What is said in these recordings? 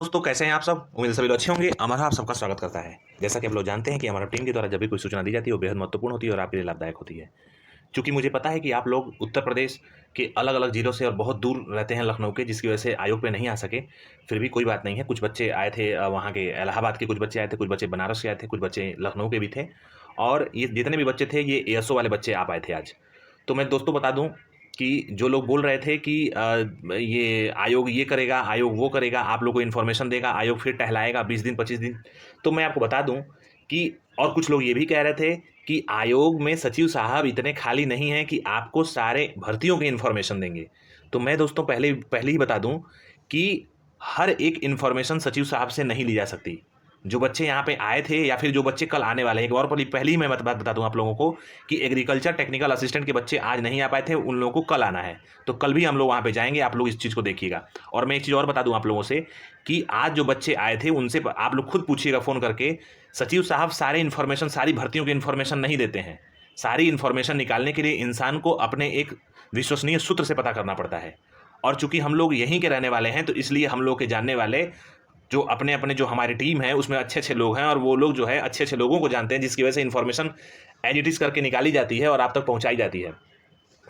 दोस्तों कैसे हैं आप सब। उम्मीद है सभी लोग अच्छे होंगे। हमारा आप सबका स्वागत करता है। जैसा कि आप लोग जानते हैं कि हमारा टीम के द्वारा जब भी कोई सूचना दी जाती है वो बेहद महत्वपूर्ण होती है और आपके लिए लाभदायक होती है। क्योंकि मुझे पता है कि आप लोग उत्तर प्रदेश के अलग अलग जिलों से और बहुत दूर रहते हैं लखनऊ के, जिसकी वजह से आयोग पे नहीं आ सके। फिर भी कोई बात नहीं है, कुछ बच्चे आए थे वहाँ के इलाहाबाद के, कुछ बच्चे आए थे, कुछ बच्चे बनारस के आए थे, कुछ बच्चे लखनऊ के भी थे। और ये जितने भी बच्चे थे ये एएसओ वाले बच्चे आप आए थे आज। तो मैं दोस्तों बता दूं कि जो लोग बोल रहे थे कि ये आयोग ये करेगा, आयोग वो करेगा, आप लोग को इन्फॉर्मेशन देगा, आयोग फिर टहलाएगा 20 दिन 25 दिन। तो मैं आपको बता दूं कि और कुछ लोग ये भी कह रहे थे कि आयोग में सचिव साहब इतने खाली नहीं हैं कि आपको सारे भर्तियों की इन्फॉर्मेशन देंगे। तो मैं दोस्तों पहले पहले ही बता दूं कि हर एक इन्फॉर्मेशन सचिव साहब से नहीं ली जा सकती। जो बच्चे यहाँ पे आए थे या फिर जो बच्चे कल आने वाले हैं, एक और पहले ही मैं बात बता दूं आप लोगों को कि एग्रीकल्चर टेक्निकल असिस्टेंट के बच्चे आज नहीं आ पाए थे, उन लोगों को कल आना है। तो कल भी हम लोग वहाँ पे जाएंगे, आप लोग इस चीज़ को देखिएगा। और मैं एक चीज़ और बता दूं आप लोगों से कि आज जो बच्चे आए थे उनसे आप लोग खुद पूछिएगा फ़ोन करके। सचिव साहब सारे इन्फॉर्मेशन, सारी भर्तियों की इन्फॉर्मेशन नहीं देते हैं। सारी इन्फॉर्मेशन निकालने के लिए इंसान को अपने एक विश्वसनीय सूत्र से पता करना पड़ता है। और चूंकि हम लोग यहीं के रहने वाले हैं तो इसलिए हम लोग के जानने वाले जो अपने अपने जो हमारी टीम है उसमें अच्छे अच्छे लोग हैं, और वो लोग जो है अच्छे अच्छे लोगों को जानते हैं, जिसकी वजह से इन्फॉर्मेशन एज इट इज़ करके निकाली जाती है और आप तक पहुंचाई जाती है।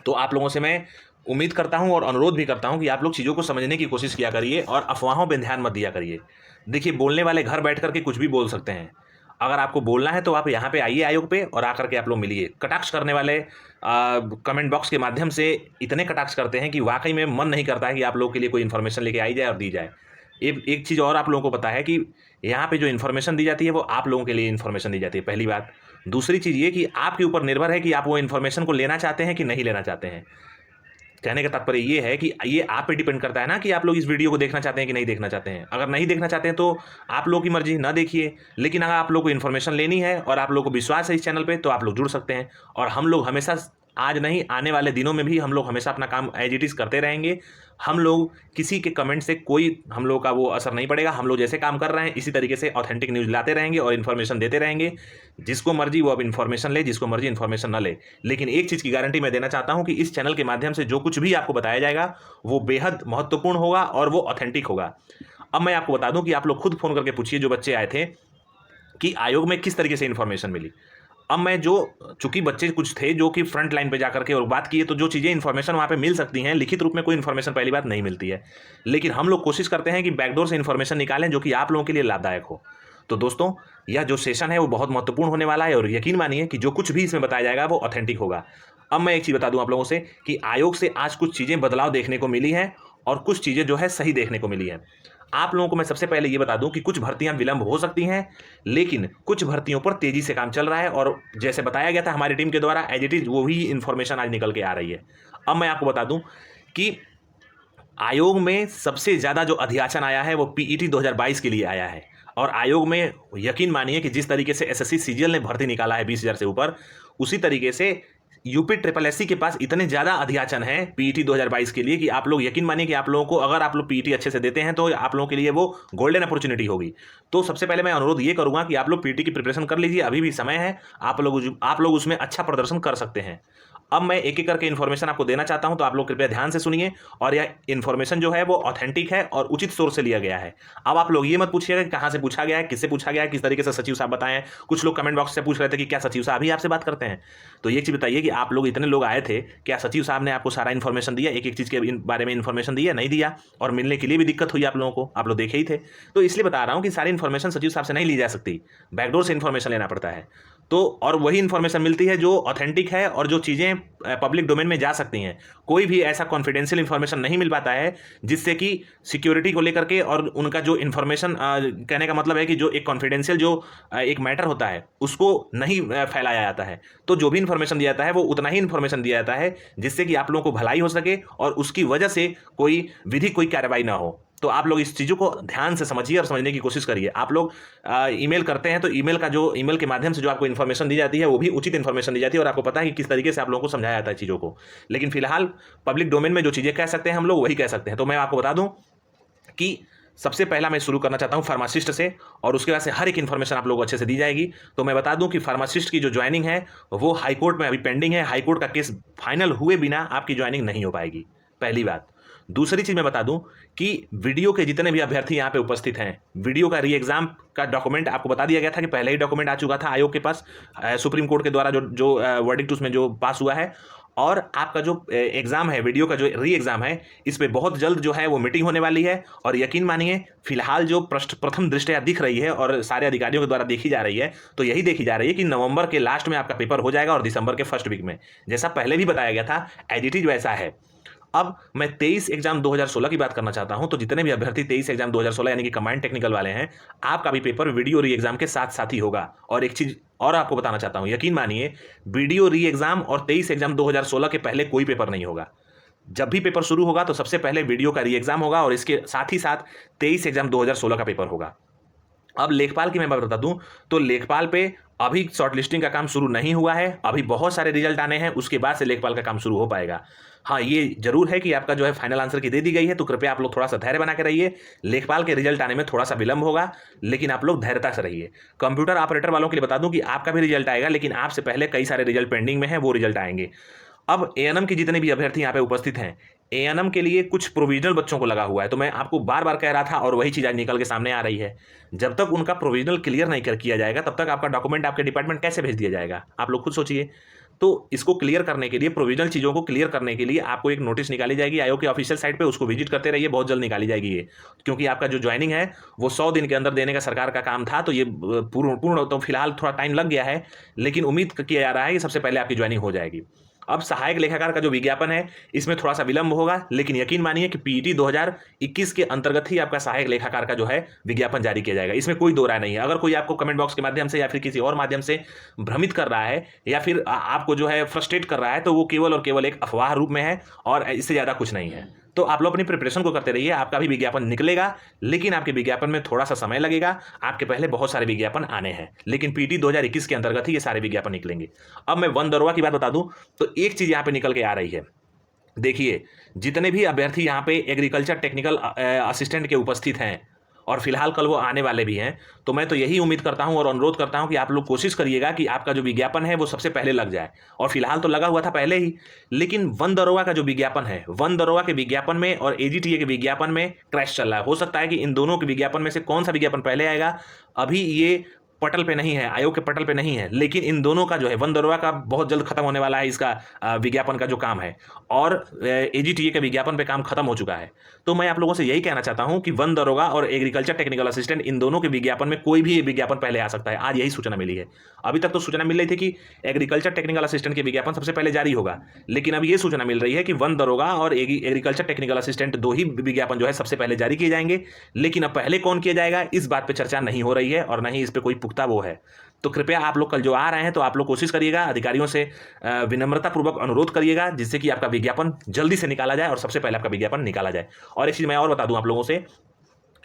तो आप लोगों से मैं उम्मीद करता हूं और अनुरोध भी करता हूं कि आप लोग चीज़ों को समझने की कोशिश किया करिए और अफवाहों पर ध्यान मत दिया करिए। देखिए, बोलने वाले घर बैठ करके कुछ भी बोल सकते हैं। अगर आपको बोलना है तो आप यहाँ पे आइए आयोग पे और आकर के आप लोग मिलिए। कटाक्ष करने वाले कमेंट बॉक्स के माध्यम से इतने कटाक्ष करते हैं कि वाकई में मन नहीं करता है कि आप लोगों के लिए कोई इन्फॉर्मेशन लेके आई जाए और दी जाए। एक एक चीज़ और आप लोगों को पता है कि यहाँ पे जो इन्फॉर्मेशन दी जाती है वो आप लोगों के लिए इन्फॉर्मेशन दी जाती है, पहली बात। दूसरी चीज़ ये कि आपके ऊपर निर्भर है कि आप वो इन्फॉर्मेशन को लेना चाहते हैं कि नहीं लेना चाहते हैं। कहने का तात्पर्य ये है कि ये आप पे डिपेंड करता है ना कि आप लोग इस वीडियो को देखना चाहते हैं कि नहीं देखना चाहते हैं। अगर नहीं देखना चाहते हैं तो आप लोगों की मर्जी, ना देखिए। लेकिन अगर आप लोग को इन्फॉर्मेशन लेनी है और आप लोग को विश्वास है इस चैनल पे तो आप लोग जुड़ सकते हैं। और हम लोग हमेशा, आज नहीं आने वाले दिनों में भी हम लोग हमेशा अपना काम एज इट इज़ करते रहेंगे। हम लोग किसी के कमेंट से कोई हम लोग का वो असर नहीं पड़ेगा। हम लोग जैसे काम कर रहे हैं इसी तरीके से ऑथेंटिक न्यूज़ लाते रहेंगे और इन्फॉर्मेशन देते रहेंगे। जिसको मर्जी वो अब इन्फॉर्मेशन ले, जिसको मर्जी इन्फॉर्मेशन न ले। लेकिन एक चीज़ की गारंटी मैं देना चाहता हूं कि इस चैनल के माध्यम से जो कुछ भी आपको बताया जाएगा वो बेहद महत्वपूर्ण होगा और वो ऑथेंटिक होगा। अब मैं आपको बता दूं कि आप लोग खुद फोन करके पूछिए जो बच्चे आए थे कि आयोग में किस तरीके से इन्फॉर्मेशन मिली। अब मैं जो, चूंकि बच्चे कुछ थे जो कि फ्रंट लाइन पे जाकर के और बात किए, तो जो चीज़ें इन्फॉर्मेशन वहाँ पे मिल सकती हैं, लिखित रूप में कोई इन्फॉर्मेशन पहली बात नहीं मिलती है। लेकिन हम लोग कोशिश करते हैं कि बैकडोर से इन्फॉर्मेशन निकालें जो कि आप लोगों के लिए लाभदायक हो। तो दोस्तों, यह जो सेशन है वो बहुत महत्वपूर्ण होने वाला है और यकीन मानिए कि जो कुछ भी इसमें बताया जाएगा वो ऑथेंटिक होगा। अब मैं एक चीज़ बता दूं आप लोगों से कि आयोग से आज कुछ चीज़ें बदलाव देखने को मिली हैं और कुछ चीज़ें जो है सही देखने को मिली हैं। आप लोगों को मैं सबसे पहले ये बता दूं कि कुछ भर्तियां विलंब हो सकती हैं, लेकिन कुछ भर्तियों पर तेजी से काम चल रहा है और जैसे बताया गया था हमारी टीम के द्वारा एज इट इज वो भी इंफॉर्मेशन आज निकल के आ रही है। अब मैं आपको बता दूं कि आयोग में सबसे ज़्यादा जो अध्याचन आया है वो पीईटी 2022 के लिए आया है। और आयोग में यकीन मानिए कि जिस तरीके से एसएससी सीजीएल ने भर्ती निकाला है 20,000 से ऊपर, उसी तरीके से यूपी ट्रिपल एससी के पास इतने ज़्यादा अध्याचन है पीईटी 2022 के लिए कि आप लोग यकीन मानिए कि आप लोगों को, अगर आप लोग पीईटी अच्छे से देते हैं तो आप लोगों के लिए वो गोल्डन अपॉर्चुनिटी होगी। तो सबसे पहले मैं अनुरोध ये करूंगा कि आप लोग पीईटी की प्रिपरेशन कर लीजिए, अभी भी समय है। आप लोग उसमें अच्छा प्रदर्शन कर सकते हैं। अब मैं एक एक करके इन्फॉर्मेशन आपको देना चाहता हूं, तो आप लोग कृपया ध्यान से सुनिए। और यह इन्फॉर्मेशन जो है वो ऑथेंटिक है और उचित सोर्स से लिया गया है। अब आप लोग ये मत पूछिएगा कि कहां से पूछा गया है, किससे पूछा गया है, किस तरीके से सचिव साहब बताएं। कुछ लोग कमेंट बॉक्स से पूछ रहे थे कि क्या सचिव साहब ही आपसे बात करते हैं। तो ये चीज़ बताइए कि आप लोग इतने लोग आए थे, क्या सचिव साहब ने आपको सारा इन्फॉर्मेशन दिया, एक एक चीज़ के बारे में इन्फॉर्मेशन दिया, नहीं दिया? और मिलने के लिए भी दिक्कत हुई आप लोगों को, आप लोग देखे ही थे। तो इसलिए बता रहा हूँ कि सारी इन्फॉर्मेशन सचिव साहब से नहीं ली जा सकती, बैकडोर से इन्फॉर्मेशन लेना पड़ता है। तो और वही इन्फॉर्मेशन मिलती है जो ऑथेंटिक है और जो चीज़ें पब्लिक डोमेन में जा सकती हैं। कोई भी ऐसा कॉन्फिडेंशियल इन्फॉर्मेशन नहीं मिल पाता है जिससे कि सिक्योरिटी को लेकर के और उनका जो इन्फॉर्मेशन, कहने का मतलब है कि जो एक कॉन्फिडेंशियल जो एक मैटर होता है उसको नहीं फैलाया जाता है। तो जो भी इन्फॉर्मेशन दिया जाता है वो उतना ही इन्फॉर्मेशन दिया जाता है जिससे कि आप लोगों को भलाई हो सके और उसकी वजह से कोई विधिक कोई कार्रवाई ना हो। तो आप लोग इस चीज़ों को ध्यान से समझिए और समझने की कोशिश करिए। आप लोग ईमेल करते हैं तो ईमेल के माध्यम से जो आपको इन्फॉर्मेशन दी जाती है वो भी उचित इन्फॉर्मेशन दी जाती है और आपको पता है कि किस तरीके से आप लोगों को समझाया जाता है चीज़ों को। लेकिन फिलहाल पब्लिक डोमेन में जो चीज़ें कह सकते हैं हम लोग वही कह सकते हैं। तो मैं आपको बता दूं कि सबसे पहला मैं शुरू करना चाहता हूं फार्मासिस्ट से, और उसके बाद से हर एक इन्फॉर्मेशन आप लोगों को अच्छे से दी जाएगी। तो मैं बता दूं कि फार्मासिस्ट की जो ज्वाइनिंग है वो हाईकोर्ट में अभी पेंडिंग है। हाईकोर्ट का केस फाइनल हुए बिना आपकी ज्वाइनिंग नहीं हो पाएगी, पहली बात। दूसरी चीज़ मैं बता दूं कि वीडियो के जितने भी अभ्यर्थी यहाँ पे उपस्थित हैं, वीडियो का री एग्ज़ाम का डॉक्यूमेंट आपको बता दिया गया था कि पहले ही डॉक्यूमेंट आ चुका था आयोग के पास, सुप्रीम कोर्ट के द्वारा जो वर्डिक्ट उसमें जो पास हुआ है। और आपका जो एग्ज़ाम है, वीडियो का जो री एग्ज़ाम है, इस पे बहुत जल्द जो है वो मीटिंग होने वाली है। और यकीन मानिए, फिलहाल जो प्रथम दृष्टया दिख रही है और सारे अधिकारियों के द्वारा देखी जा रही है, तो यही देखी जा रही है कि नवंबर के लास्ट में आपका पेपर हो जाएगा और दिसंबर के फर्स्ट वीक में, जैसा पहले भी बताया गया था, एज इट इज वैसा है। अब मैं 23 एग्जाम 2016 की बात करना चाहता हूं। तो जितने भी अभ्यर्थी 23 एग्जाम 2016 यानी कि कंबाइंड टेक्निकल वाले हैं, आपका भी पेपर वीडियो री एग्जाम के साथ साथ ही होगा। और एक चीज और आपको बताना चाहता हूं, यकीन मानिए, वीडियो री एग्जाम और 23 एग्जाम 2016 के पहले कोई पेपर नहीं होगा। जब भी पेपर शुरू होगा तो सबसे पहले वीडियो का री एग्जाम होगा और इसके साथ ही साथ 23 एग्जाम 2016 का पेपर होगा। अब लेखपाल की मैं बात बता दूं तो लेखपाल पे अभी शॉर्टलिस्टिंग का काम शुरू नहीं हुआ है, अभी बहुत सारे रिजल्ट आने हैं, उसके बाद से लेखपाल का काम शुरू हो पाएगा। हाँ, ये जरूर है कि आपका जो है फाइनल आंसर की दे दी गई है, तो कृपया आप लोग थोड़ा सा धैर्य बना के रहिए। लेखपाल के रिजल्ट आने में थोड़ा सा विलंब होगा, लेकिन आप लोग धैर्यता से रहिए। कंप्यूटर ऑपरेटर वालों के लिए बता दूं कि आपका भी रिजल्ट आएगा, लेकिन आपसे पहले कई सारे रिजल्ट पेंडिंग में है, वो रिजल्ट आएंगे। अब एएनएम के जितने भी अभ्यर्थी यहाँ पे उपस्थित हैं, एएनएम के लिए कुछ प्रोविजनल बच्चों को लगा हुआ है। तो मैं आपको बार बार कह रहा था और वही चीज़ आज निकल के सामने आ रही है। जब तक उनका प्रोविजनल क्लियर नहीं किया जाएगा, तब तक आपका डॉक्यूमेंट आपके डिपार्टमेंट कैसे भेज दिया जाएगा, आप लोग खुद सोचिए। तो इसको क्लियर करने के लिए, प्रोविजनल चीज़ों को क्लियर करने के लिए आपको एक नोटिस निकाली जाएगी आयोग के ऑफिशियल साइट पे, उसको विजिट करते रहिए, बहुत जल्द निकाली जाएगी ये। क्योंकि आपका जो ज्वाइनिंग है वो 100 दिन के अंदर देने का सरकार का काम था, तो ये पूर्ण तो फिलहाल थोड़ा टाइम लग गया है, लेकिन उम्मीद किया जा रहा है कि सबसे पहले आपकी ज्वाइनिंग हो जाएगी। अब सहायक लेखाकार का जो विज्ञापन है, इसमें थोड़ा सा विलंब होगा, लेकिन यकीन मानिए कि पीईटी 2021 के अंतर्गत ही आपका सहायक लेखाकार का जो है विज्ञापन जारी किया जाएगा। इसमें कोई दो राय नहीं है। अगर कोई आपको कमेंट बॉक्स के माध्यम से या फिर किसी और माध्यम से भ्रमित कर रहा है या फिर आपको जो है फ्रस्ट्रेट कर रहा है, तो वो केवल और केवल एक अफवाह रूप में है और इससे ज़्यादा कुछ नहीं है। तो आप लोग अपनी प्रिपरेशन को करते रहिए, आपका भी विज्ञापन निकलेगा, लेकिन आपके विज्ञापन में थोड़ा सा समय लगेगा। आपके पहले बहुत सारे विज्ञापन आने हैं, लेकिन पीटी 2021 के अंतर्गत ही ये सारे विज्ञापन निकलेंगे। अब मैं वन दरोगा की बात बता दूं तो एक चीज यहां पे निकल के आ रही है। देखिए, जितने भी अभ्यर्थी यहाँ पे एग्रीकल्चर टेक्निकल असिस्टेंट के उपस्थित हैं और फिलहाल कल वो आने वाले भी हैं, तो मैं तो यही उम्मीद करता हूं और अनुरोध करता हूं कि आप लोग कोशिश करिएगा कि आपका जो विज्ञापन है वो सबसे पहले लग जाए। और फिलहाल तो लगा हुआ था पहले ही, लेकिन वन दरोगा का जो विज्ञापन है, वन दरोगा के विज्ञापन में और एजीटीए के विज्ञापन में क्रैश चल रहा है। हो सकता है कि इन दोनों के विज्ञापन में से कौन सा विज्ञापन पहले आएगा, अभी ये पटल पे नहीं है, आयोग के पटल पे नहीं है, लेकिन इन दोनों का जो है, वन दरोगा का बहुत जल्द खत्म होने वाला है इसका विज्ञापन का जो काम है, और एजीटीए के विज्ञापन पे काम खत्म हो चुका है। तो मैं आप लोगों से यही कहना चाहता हूं कि वन दरोगा और एग्रीकल्चर टेक्निकल असिस्टेंट, इन दोनों के विज्ञापन में कोई भी विज्ञापन पहले आ सकता है। आज यही सूचना मिली है। अभी तक तो सूचना मिल रही थी कि एग्रीकल्चर टेक्निकल असिस्टेंट के विज्ञापन सबसे पहले जारी होगा, लेकिन अब ये सूचना मिल रही है कि वन दरोगा और एग्रीकल्चर टेक्निकल असिस्टेंट दो ही विज्ञापन जो है सबसे पहले जारी किए जाएंगे। लेकिन अब पहले कौन किया जाएगा, इस बात पर चर्चा नहीं हो रही है और नहीं इस पर कोई पुख्ता वो है। तो कृपया आप लोग कल जो आ रहे हैं, तो आप लोग कोशिश करिएगा, अधिकारियों से विनम्रतापूर्वक अनुरोध करिएगा, जिससे कि आपका विज्ञापन जल्दी से निकाला जाए और सबसे पहले आपका विज्ञापन निकाला जाए। और एक चीज़ मैं और बता दूं आप लोगों से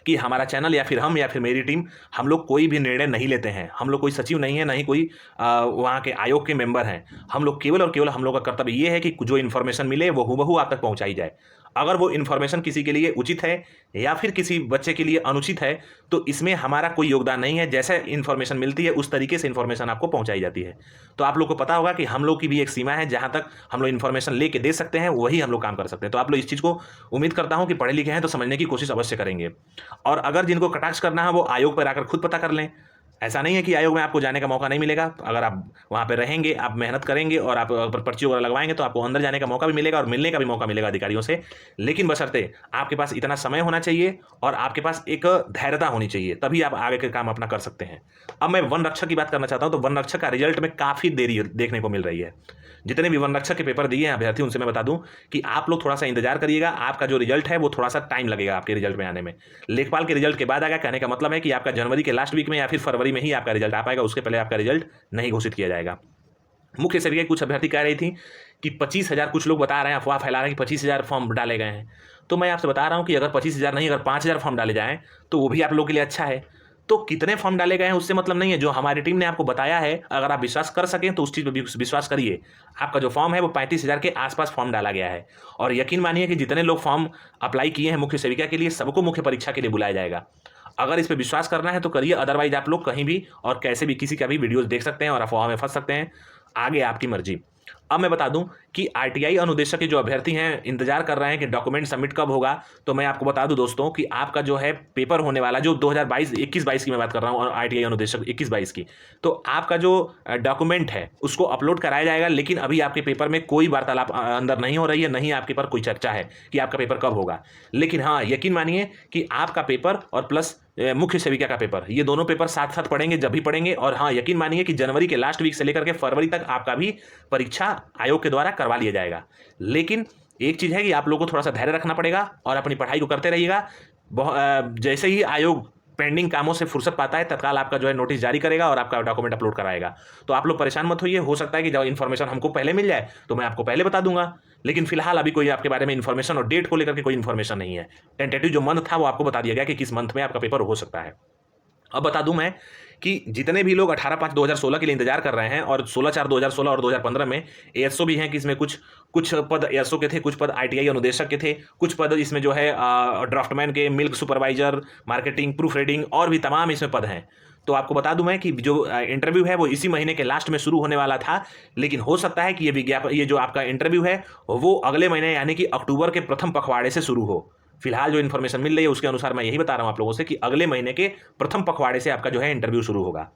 कि हमारा चैनल या फिर हम या फिर मेरी टीम, हम लोग कोई भी निर्णय नहीं लेते हैं। हम लोग कोई सचिव नहीं है, ना ही कोई वहाँ के आयोग के मेंबर हैं। हम लोग केवल और केवल हम लोग का कर्तव्य ये है कि जो इन्फॉर्मेशन मिले वो हूबहू आप तक पहुँचाई जाए। अगर वो इन्फॉर्मेशन किसी के लिए उचित है या फिर किसी बच्चे के लिए अनुचित है, तो इसमें हमारा कोई योगदान नहीं है। जैसे इन्फॉर्मेशन मिलती है उस तरीके से इन्फॉर्मेशन आपको पहुंचाई जाती है। तो आप लोग को पता होगा कि हम लोग की भी एक सीमा है, जहां तक हम लोग इन्फॉर्मेशन लेके दे सकते हैं वही हम लोग काम कर सकते हैं। तो आप लोग इस चीज़ को, उम्मीद करता हूं कि पढ़े लिखे हैं तो समझने की कोशिश अवश्य करेंगे। और अगर जिनको कटाक्ष करना है वो आयोग पर आकर खुद पता कर लें। ऐसा नहीं है कि आयोग में आपको जाने का मौका नहीं मिलेगा। अगर आप वहाँ पे रहेंगे, आप मेहनत करेंगे और आप पर्ची वगैरह लगवाएंगे, तो आपको अंदर जाने का मौका भी मिलेगा और मिलने का भी मौका मिलेगा अधिकारियों से। लेकिन बशर्ते आपके पास इतना समय होना चाहिए और आपके पास एक धैर्यता होनी चाहिए, तभी आप आगे के काम अपना कर सकते हैं। अब मैं वन रक्षक की बात करना चाहता हूँ। तो वन रक्षक का रिजल्ट में काफ़ी देरी देखने को मिल रही है। जितने भी वन रक्षक के पेपर दिए हैं अभ्यर्थी, उनसे मैं बता दूं कि आप लोग थोड़ा सा इंतजार करिएगा। आपका जो रिजल्ट है वो थोड़ा सा टाइम लगेगा आपके रिजल्ट में आने में। लेखपाल के रिजल्ट के बाद आएगा, कहने का मतलब है कि आपका जनवरी के लास्ट वीक में या फिर फरवरी में ही आपका रिजल्ट आ पाएगा। उसके पहले आपका रिजल्ट नहीं घोषित किया जाएगा। मुख्य सेविका कुछ अभ्यर्थी कह रही थी कि 25,000, कुछ लोग बता रहे हैं, अफवाह फैला रहे हैं कि 25,000 फॉर्म डाले गए हैं। तो मैं आपसे बता रहा हूं कि अगर 25,000 नहीं, अगर 5,000 फॉर्म डाले जाएं तो वो भी आप लोगों के लिए अच्छा है। तो कितने फॉर्म डाले गए हैं उससे मतलब नहीं है। जो हमारी टीम ने आपको बताया है, अगर आप विश्वास कर सकें तो उस चीज़ पर विश्वास करिए। आपका जो फॉर्म है वो 35,000 के आसपास फॉर्म डाला गया है। और यकीन मानिए कि जितने लोग फॉर्म अप्लाई किए हैं मुख्य सेविका के लिए, सबको मुख्य परीक्षा के लिए बुलाया जाएगा। अगर इस पर विश्वास करना है तो करिए, अदरवाइज आप लोग कहीं भी और कैसे भी किसी का भी वीडियोस देख सकते हैं और अफवाह में फंस सकते हैं। आगे आपकी मर्जी। अब मैं बता दूं कि आरटीआई अनुदेशक के जो अभ्यर्थी हैं इंतजार कर रहे हैं कि डॉक्यूमेंट सबमिट कब होगा, तो मैं आपको बता दूं दोस्तों कि आपका जो है पेपर होने वाला जो 2022 21-22 की मैं बात कर रहा हूं, और आरटीआई अनुदेशक 21-22 की, तो आपका जो डॉक्यूमेंट है उसको अपलोड कराया जाएगा। लेकिन अभी आपके पेपर में कोई वार्तालाप अंदर नहीं हो रही है, नहीं आपके पर कोई चर्चा है कि आपका पेपर कब होगा। लेकिन हाँ, यकीन मानिए कि आपका पेपर और प्लस मुख्य सेविका का पेपर, ये दोनों पेपर साथ साथ पढ़ेंगे जब भी पढ़ेंगे। और हाँ, यकीन मानिए कि जनवरी के लास्ट वीक से लेकर के फरवरी तक आपका भी परीक्षा आयोग के द्वारा करवा लिया जाएगा। लेकिन एक चीज़ है कि आप लोगों को थोड़ा सा धैर्य रखना पड़ेगा और अपनी पढ़ाई को करते रहिएगा। जैसे ही आयोग पेंडिंग कामों से फुर्सत पाता है तत्काल आपका जो है नोटिस जारी करेगा और आपका डॉक्यूमेंट अपलोड कराएगा। तो आप लोग परेशान मत होइए, हो सकता है कि जब इन्फॉर्मेशन हमको पहले मिल जाए तो मैं आपको पहले बता दूंगा, लेकिन फिलहाल अभी कोई आपके बारे में इन्फॉर्मेशन और डेट को लेकर के कोई इन्फॉर्मेशन नहीं है। टेंटेटिव जो मंथ था वो आपको बता दिया गया कि किस मंथ में आपका पेपर हो सकता है। अब बता दूं मैं कि जितने भी लोग 18/5/2016 के लिए इंतजार कर रहे हैं और 16/4/2016 और 2015 में एएसओ भी हैं कि इसमें कुछ कुछ पद एएसओ के थे, कुछ पद आईटीआई अनुदेशक के थे, कुछ पद इसमें जो है ड्राफ्टमैन के, milk supervisor, marketing, proof reading और भी तमाम इसमें पद हैं। तो आपको बता दूं मैं कि जो इंटरव्यू है वो इसी महीने के लास्ट में शुरू होने वाला था, लेकिन हो सकता है कि ये विज्ञापन, ये जो आपका इंटरव्यू है वो अगले महीने यानी कि अक्टूबर के प्रथम पखवाड़े से शुरू हो। फिलहाल जो इन्फॉर्मेशन मिल रही है उसके अनुसार मैं यही बता रहा हूं आप लोगों से कि अगले महीने के प्रथम पखवाड़े से आपका जो है इंटरव्यू शुरू होगा।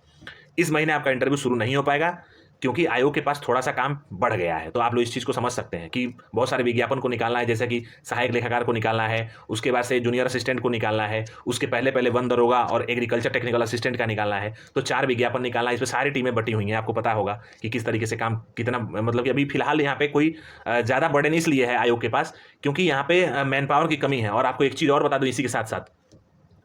इस महीने आपका इंटरव्यू शुरू नहीं हो पाएगा क्योंकि आयोग के पास थोड़ा सा काम बढ़ गया है। तो आप लोग इस चीज़ को समझ सकते हैं कि बहुत सारे विज्ञापन को निकालना है, जैसे कि सहायक लेखाकार को निकालना है, उसके बाद से जूनियर असिस्टेंट को निकालना है, उसके पहले पहले वन दरोगा और एग्रीकल्चर टेक्निकल असिस्टेंट का निकालना है। तो 4 विज्ञापन निकालना है, इसमें सारी टीमें बटी हुई हैं। आपको पता होगा कि किस तरीके से काम कितना, मतलब कि अभी फिलहाल यहाँ पे कोई ज़्यादा बर्डन इसलिए है आयोग के पास क्योंकि यहाँ पे मैन पावर की कमी है। और आपको एक चीज़ और बता दूँ इसी के साथ साथ,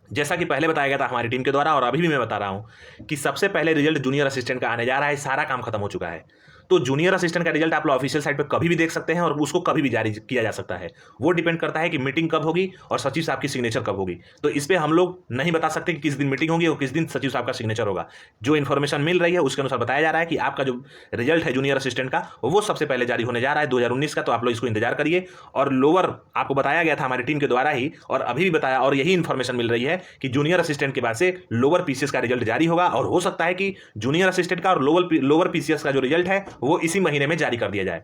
जैसा कि पहले बताया गया था हमारी टीम के द्वारा और अभी भी मैं बता रहा हूं कि सबसे पहले रिजल्ट जूनियर असिस्टेंट का आने जा रहा है। सारा काम खत्म हो चुका है। तो जूनियर असिस्टेंट का रिजल्ट आप लोग ऑफिशियल साइट पे कभी भी देख सकते हैं और उसको कभी भी जारी किया जा सकता है। वो डिपेंड करता है कि मीटिंग कब होगी और सचिव साहब की सिग्नेचर कब होगी। तो इस पे हम लोग नहीं बता सकते कि किस दिन मीटिंग होगी और किस दिन सचिव साहब का सिग्नेचर होगा। जो इन्फॉर्मेशन मिल रही है उसके अनुसार बताया जा रहा है कि आपका जो रिजल्ट है जूनियर असिस्टेंट का वो सबसे पहले जारी होने जा रहा है 2019 का। तो आप लोग इसको इंतजार करिए। और लोअर आपको बताया गया था हमारी टीम के द्वारा ही और अभी भी बताया, और यही इन्फॉर्मेशन मिल रही है कि जूनियर असिस्टेंट के बाद से लोअर पीसीएस का रिजल्ट जारी होगा। और हो सकता है कि जूनियर असिस्टेंट का और लोअर पीसीएस का जो रिजल्ट है वो इसी महीने में जारी कर दिया जाए।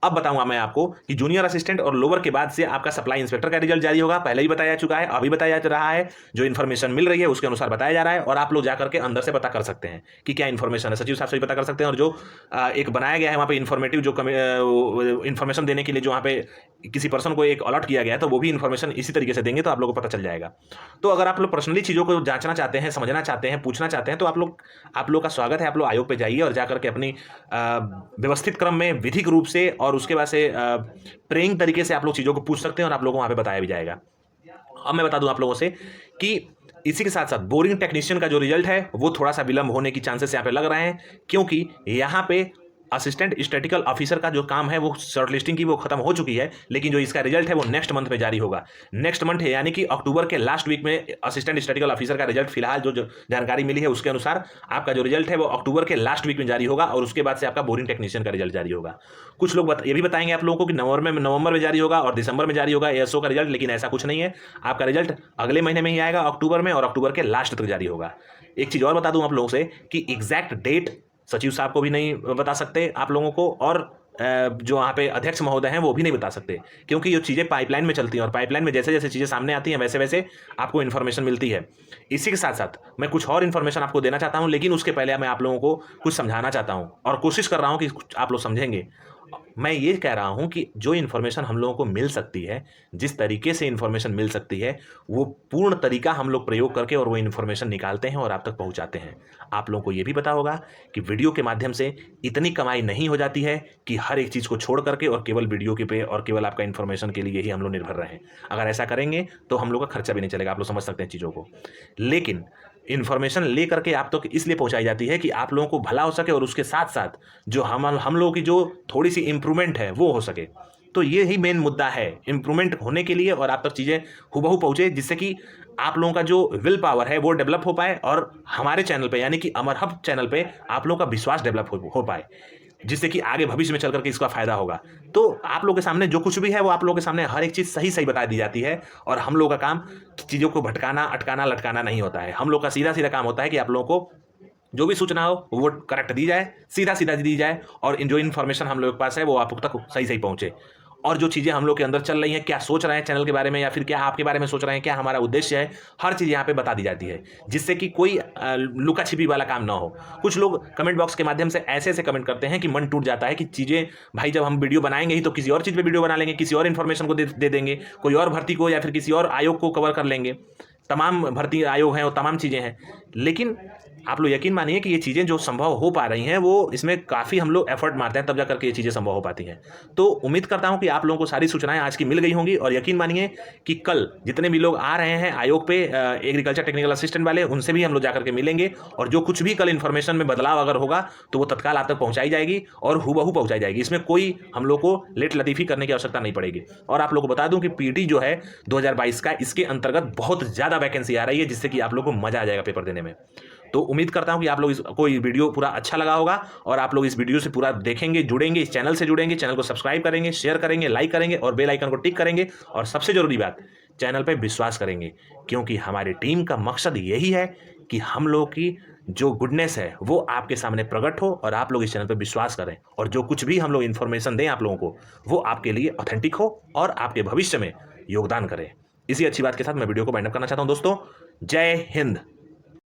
अब बताऊंगा मैं आपको कि जूनियर असिस्टेंट और लोअर के बाद से आपका सप्लाई इंस्पेक्टर का रिजल्ट जारी होगा। पहले ही बताया जा चुका है, अभी बताया जा रहा है। जो इन्फॉर्मेशन मिल रही है उसके अनुसार बताया जा रहा है और आप लोग जाकर के अंदर से पता कर सकते हैं कि क्या इन्फॉर्मेशन है। सचिव साहब से भी पता कर सकते हैं। और जो एक बनाया गया है वहाँ पे इन्फॉर्मेटिव जो इन्फॉर्मेशन देने के लिए जो वहाँ पे किसी पर्सन को एक अलर्ट किया गया है, तो वो भी इन्फॉर्मेशन इसी तरीके से देंगे तो आप लोगों को पता चल जाएगा। तो अगर आप लोग पर्सनली चीज़ों को जांचना चाहते हैं, समझना चाहते हैं, पूछना चाहते हैं, तो आप लोग का स्वागत है। आप लोग आयोग पे जाइए और जाकर के अपनी व्यवस्थित क्रम में विधिक रूप से और उसके बाद से प्रेइंग तरीके से आप लोग चीज़ों को पूछ सकते हैं और आप लोगों को वहाँ पे बताया भी जाएगा। अब मैं बता दूं आप लोगों से कि इसी के साथ साथ बोरिंग टेक्नीशियन का जो रिजल्ट है वो थोड़ा सा विलंब होने की चांसेस यहाँ पे लग रहे हैं, क्योंकि यहाँ पे असिस्टेंट स्टैटिकल ऑफिसर का जो काम है वो शॉर्टलिस्टिंग की वो खत्म हो चुकी है, लेकिन जो इसका रिजल्ट है वो नेक्स्ट मंथ में जारी होगा। नेक्स्ट मंथ है यानी कि अक्टूबर के लास्ट वीक में असिस्टेंट स्टैटिकल ऑफिसर का रिजल्ट, फिलहाल जो जानकारी मिली है उसके अनुसार आपका जो रिजल्ट है वो अक्टूबर के लास्ट वीक में जारी होगा और उसके बाद से आपका बोरिंग टेक्नीशियन का रिजल्ट जारी होगा। कुछ लोग ये भी बताएंगे आप लोगों को कि नवंबर में जारी होगा और दिसंबर में जारी होगा एएसओ का रिजल्ट, लेकिन ऐसा कुछ नहीं है। आपका रिजल्ट अगले महीने में ही आएगा, अक्टूबर में, और अक्टूबर के लास्ट तक जारी होगा। एक चीज़ और बता दूं आप लोगों से कि एग्जैक्ट डेट सचिव साहब को भी नहीं बता सकते आप लोगों को, और जो वहाँ पे अध्यक्ष महोदय हैं वो भी नहीं बता सकते, क्योंकि ये चीज़ें पाइपलाइन में चलती हैं और पाइपलाइन में जैसे जैसे चीज़ें सामने आती हैं वैसे वैसे आपको इन्फॉर्मेशन मिलती है। इसी के साथ साथ मैं कुछ और इन्फॉर्मेशन आपको देना चाहता हूँ, लेकिन उसके पहले मैं आप लोगों को कुछ समझाना चाहता हूँ और कोशिश कर रहा हूँ कि आप लोग समझेंगे। मैं ये कह रहा हूँ कि जो इन्फॉर्मेशन हम लोगों को मिल सकती है, जिस तरीके से इन्फॉर्मेशन मिल सकती है, वो पूर्ण तरीका हम लोग प्रयोग करके और वो इन्फॉर्मेशन निकालते हैं और आप तक पहुँचाते हैं। आप लोगों को ये भी पता होगा कि वीडियो के माध्यम से इतनी कमाई नहीं हो जाती है कि हर एक चीज़ को छोड़ करके और केवल वीडियो के पे और केवल आपका इन्फॉर्मेशन के लिए ही हम लोग निर्भर रहें। अगर ऐसा करेंगे तो हम लोग का खर्चा भी नहीं चलेगा, आप लोग समझ सकते हैं चीज़ों को। लेकिन इन्फॉर्मेशन ले करके आप तक इसलिए पहुंचाई जाती है कि आप लोगों को भला हो सके और उसके साथ साथ जो हम लोगों की जो थोड़ी सी इंप्रूवमेंट है वो हो सके। तो ये ही मेन मुद्दा है, इंप्रूवमेंट होने के लिए और आप तक चीज़ें हुबहू पहुंचे, जिससे कि आप लोगों का जो विल पावर है वो डेवलप हो पाए और हमारे चैनल पे यानी कि अमर हब चैनल पे आप लोगों का विश्वास डेवलप हो पाए, जिससे कि आगे भविष्य में चल करके इसका फायदा होगा। तो आप लोगों के सामने जो कुछ भी है वो आप लोगों के सामने हर एक चीज़ सही सही बता दी जाती है और हम लोगों का काम चीज़ों को भटकाना, अटकाना, लटकाना नहीं होता है। हम लोग का सीधा सीधा काम होता है कि आप लोगों को जो भी सूचना हो वो करेक्ट दी जाए, सीधा सीधा दी जाए, और जो इन्फॉर्मेशन हम लोग के पास है वो आप तक सही सही पहुंचे। और जो चीज़ें हम लोग के अंदर चल रही हैं, क्या सोच रहे हैं चैनल के बारे में, या फिर क्या आपके बारे में सोच रहे हैं, क्या हमारा उद्देश्य है, हर चीज़ यहाँ पे बता दी जाती है, जिससे कि कोई लुका छिपी वाला काम ना हो। कुछ लोग कमेंट बॉक्स के माध्यम से ऐसे ऐसे कमेंट करते हैं कि मन टूट जाता है कि चीज़ें, भाई जब हम वीडियो बनाएंगे ही तो किसी और चीज़ पे वीडियो बना लेंगे, किसी और इन्फॉर्मेशन को दे देंगे, कोई और भर्ती को या फिर किसी और आयोग को कवर कर लेंगे। तमाम भर्ती आयोग हैं और तमाम चीज़ें हैं, लेकिन आप लोग यकीन मानिए कि ये चीज़ें जो संभव हो पा रही हैं वो इसमें काफ़ी हम लोग एफर्ट मारते हैं, तब जा करके ये चीज़ें संभव हो पाती हैं। तो उम्मीद करता हूं कि आप लोगों को सारी सूचनाएं आज की मिल गई होंगी, और यकीन मानिए कि कल जितने भी लोग आ रहे हैं आयोग पे, एग्रीकल्चर टेक्निकल असिस्टेंट वाले, उनसे भी हम लोग जाकर के मिलेंगे, और जो कुछ भी कल इन्फॉर्मेशन में बदलाव अगर होगा तो वो तत्काल आप तक पहुंचाई जाएगी और हूबहू पहुंचाई जाएगी। इसमें कोई हम लोग को लेट लतीफ़ी करने की आवश्यकता नहीं पड़ेगी। और आप लोग को बता दूं कि पीटी जो है 2022 का, इसके अंतर्गत बहुत ज़्यादा वैकेंसी आ रही है, जिससे कि आप लोग को मजा आ जाएगा पेपर देने में। तो उम्मीद करता हूं कि आप लोग इसको ये वीडियो पूरा अच्छा लगा होगा, और आप लोग इस वीडियो से पूरा देखेंगे, जुड़ेंगे, इस चैनल से जुड़ेंगे, चैनल को सब्सक्राइब करेंगे, शेयर करेंगे, लाइक करेंगे और बेल आइकन को टिक करेंगे, और सबसे जरूरी बात, चैनल पे विश्वास करेंगे, क्योंकि हमारी टीम का मकसद यही है कि हम लोग की जो गुडनेस है वो आपके सामने प्रकट हो, और आप लोग इस चैनल पर विश्वास करें, और जो कुछ भी हम लोग इन्फॉर्मेशन दें आप लोगों को, वो आपके लिए ऑथेंटिक हो और आपके भविष्य में योगदान करें। इसी अच्छी बात के साथ मैं वीडियो को वाइंड अप करना चाहता हूं दोस्तों। जय हिंद।